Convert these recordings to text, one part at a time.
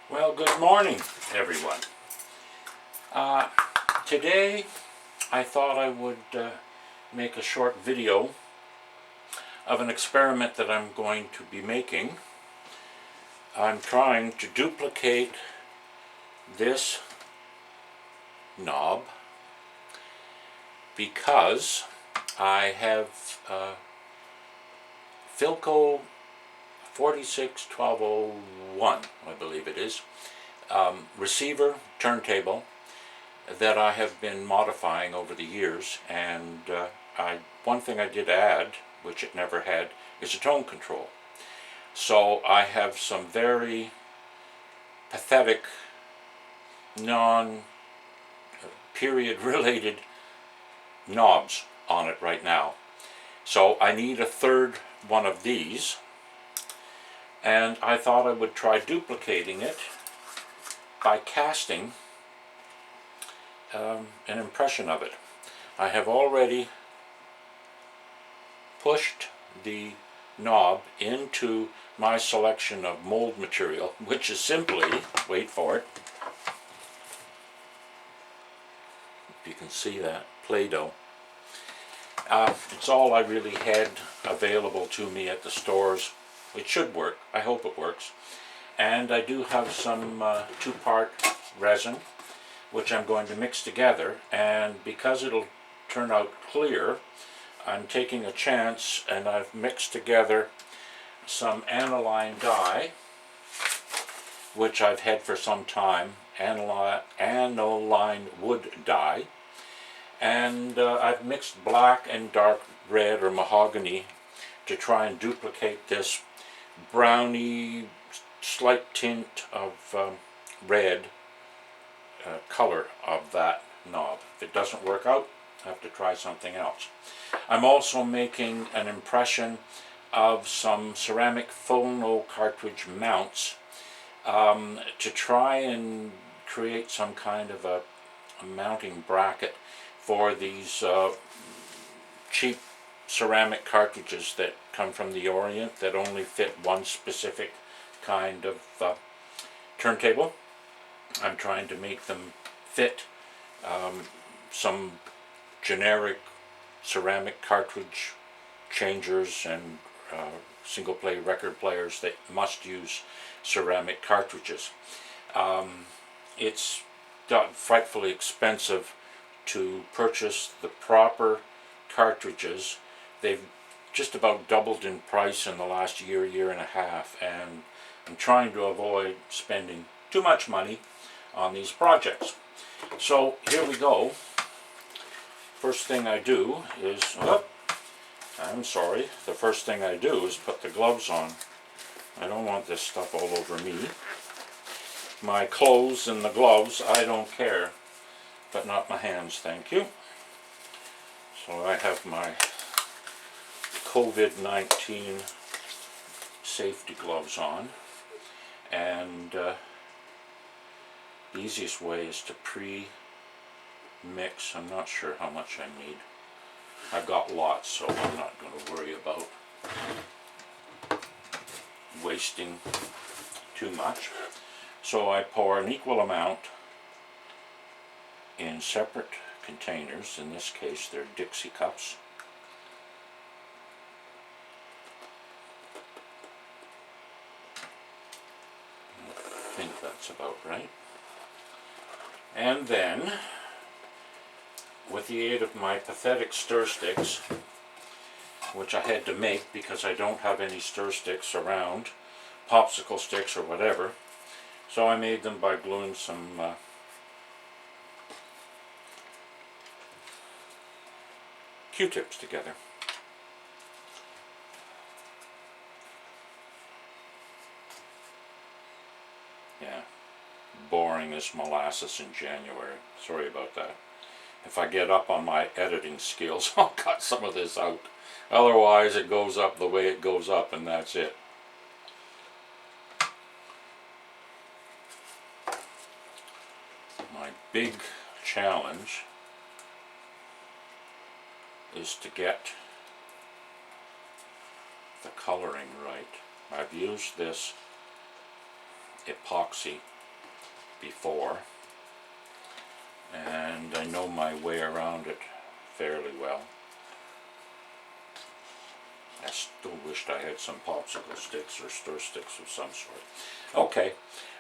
Well, good morning, everyone. Uh, Today, I thought I would make a short video of an experiment that I'm going to be making. I'm trying to duplicate this knob because I have Philco 461201, I believe it is, receiver turntable that I have been modifying over the years, and one thing I did add, which it never had, is a tone control. So I have some very pathetic, non-period related knobs on it right now. So I need a third one of these, and I thought I would try duplicating it by casting an impression of it. I have already pushed the knob into my selection of mold material, which is simply, wait for it, if you can see that, Play-Doh. It's all I really had available to me at the stores. It should work. I hope it works. And I do have some two-part resin, which I'm going to mix together, and because it'll turn out clear, I'm taking a chance, and I've mixed together some aniline dye, which I've had for some time, aniline wood dye, and I've mixed black and dark red or mahogany to try and duplicate this browny, slight tint of red color of that knob. If it doesn't work out, I have to try something else. I'm also making an impression of some ceramic phono cartridge mounts to try and create some kind of a mounting bracket for these cheap ceramic cartridges that come from the Orient that only fit one specific kind of turntable. I'm trying to make them fit some generic ceramic cartridge changers and single play record players that must use ceramic cartridges. It's gotten frightfully expensive to purchase the proper cartridges. They've just about doubled in price in the last year and a half, and I'm trying to avoid spending too much money on these projects. So here we go. First thing I do is, the first thing I do is put the gloves on. I don't want this stuff all over me. My clothes and the gloves, I don't care, but not my hands, thank you. So I have my COVID-19 safety gloves on, and the easiest way is to pre-mix. I'm not sure how much I need. I've got lots, so I'm not going to worry about wasting too much. So I pour an equal amount in separate containers. In this case, they're Dixie cups. I think that's about right. And then, with the aid of my pathetic stir sticks, which I had to make because I don't have any stir sticks around, popsicle sticks or whatever, so I made them by gluing some Q-tips together. Yeah, boring as molasses in January. Sorry about that. If I get up on my editing skills, I'll cut some of this out. Otherwise, it goes up the way it goes up, and that's it. My big challenge is to get the coloring right. I've used this epoxy before, and I know my way around it fairly well. I still wished I had some popsicle sticks or stir sticks of some sort. Okay,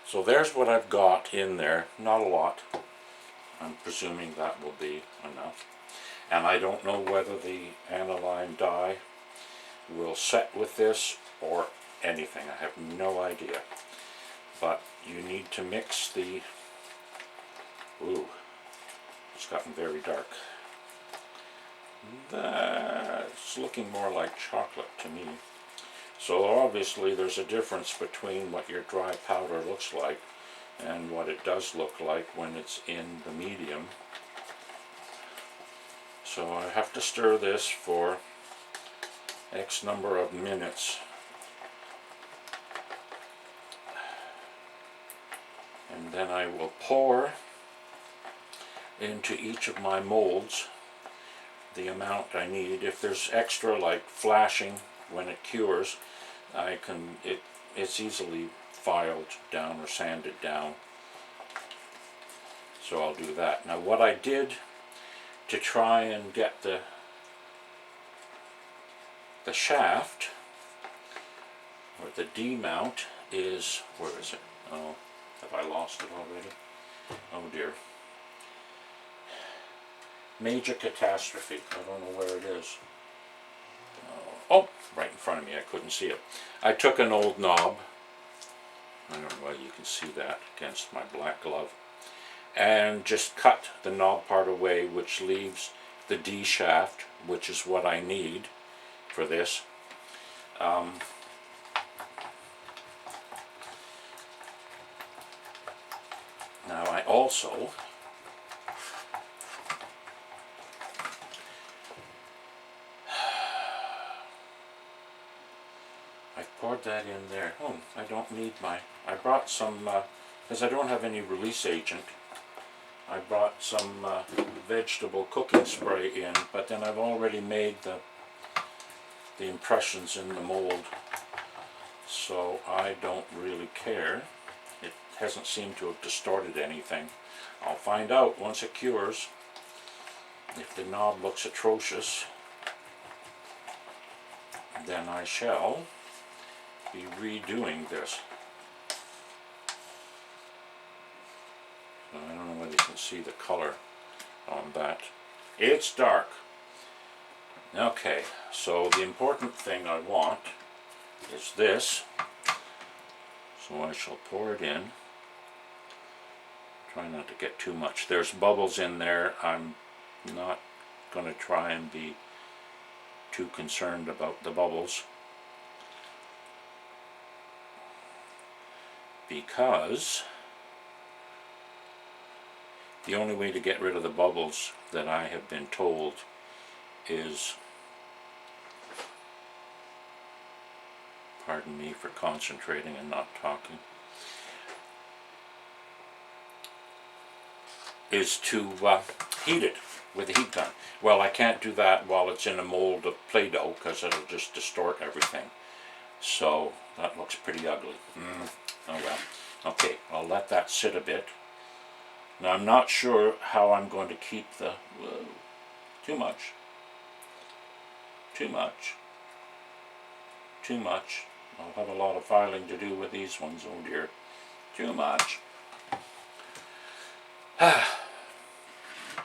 so there's what I've got in there. Not a lot. I'm presuming that will be enough. And I don't know whether the aniline dye will set with this or anything. I have no idea. But you need to mix the... Ooh, it's gotten very dark. That's looking more like chocolate to me. So obviously there's a difference between what your dry powder looks like and what it does look like when it's in the medium. So I have to stir this for X number of minutes. And then I will pour into each of my molds the amount I need. If there's extra, like flashing when it cures, it's easily filed down or sanded down. So I'll do that. Now what I did to try and get the shaft, or the D mount, is, where is it? Oh, have I lost it already? Oh dear. Major catastrophe. I don't know where it is. Oh, right in front of me. I couldn't see it. I took an old knob. I don't know whether you can see that against my black glove. And just cut the knob part away, which leaves the D shaft, which is what I need for this. Now I also poured that in there. Oh, I don't need I brought some, because I don't have any release agent, I brought some vegetable cooking spray in, but then I've already made the impressions in the mold, so I don't really care. It hasn't seemed to have distorted anything. I'll find out once it cures. If the knob looks atrocious, then I shall be redoing this. I don't know whether you can see the color on that. It's dark. Okay, so the important thing I want is this. So I shall pour it in. Try not to get too much. There's bubbles in there. I'm not going to try and be too concerned about the bubbles, because the only way to get rid of the bubbles that I have been told is, pardon me for concentrating and not talking, is to heat it with a heat gun. Well, I can't do that while it's in a mold of Play-Doh, because it'll just distort everything. So that looks pretty ugly. Oh well. Okay, I'll let that sit a bit. Now I'm not sure how I'm going to keep the... Whoa, too much. Too much. Too much. I'll have a lot of filing to do with these ones, oh dear. Too much.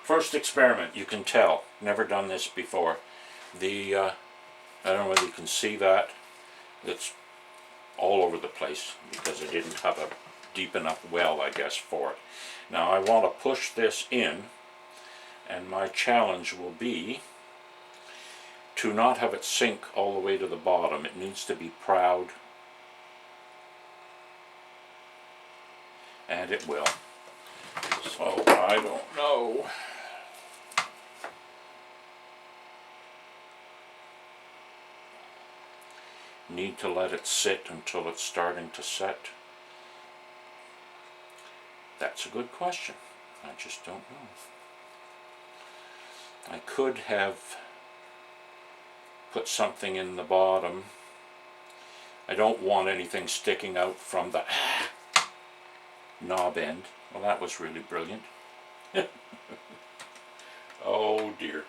First experiment, you can tell. Never done this before. I don't know whether you can see that. It's all over the place because I didn't have a deep enough well, I guess, for it. Now I want to push this in, and my challenge will be to not have it sink all the way to the bottom. It needs to be proud, and it will. So I don't know. Need to let it sit until it's starting to set? That's a good question. I just don't know. I could have put something in the bottom. I don't want anything sticking out from the... knob end. Well, that was really brilliant. Oh dear.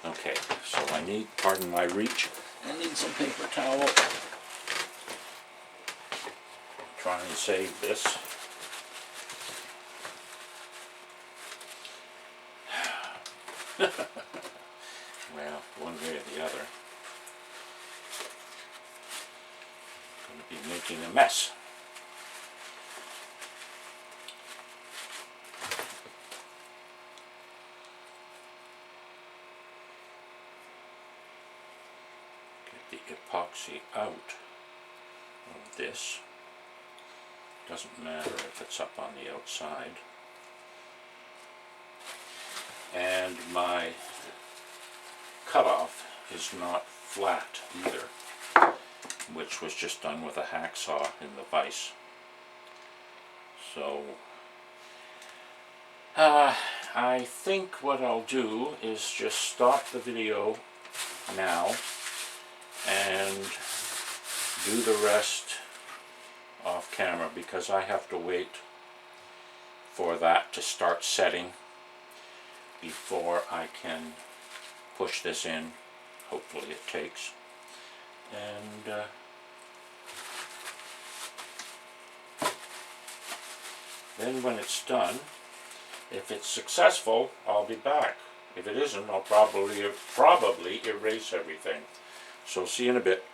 Okay, so I need, pardon my reach, I need some paper towel. Try and save this. Well, one way or the other, I'm going to be making a mess. Get the epoxy out of this. Doesn't matter if it's up on the outside. And my cutoff is not flat either, which was just done with a hacksaw in the vise. So I think what I'll do is just stop the video now and do the rest off camera, because I have to wait for that to start setting before I can push this in. Hopefully it takes. And then when it's done, if it's successful, I'll be back. If it isn't, I'll probably erase everything. So see you in a bit.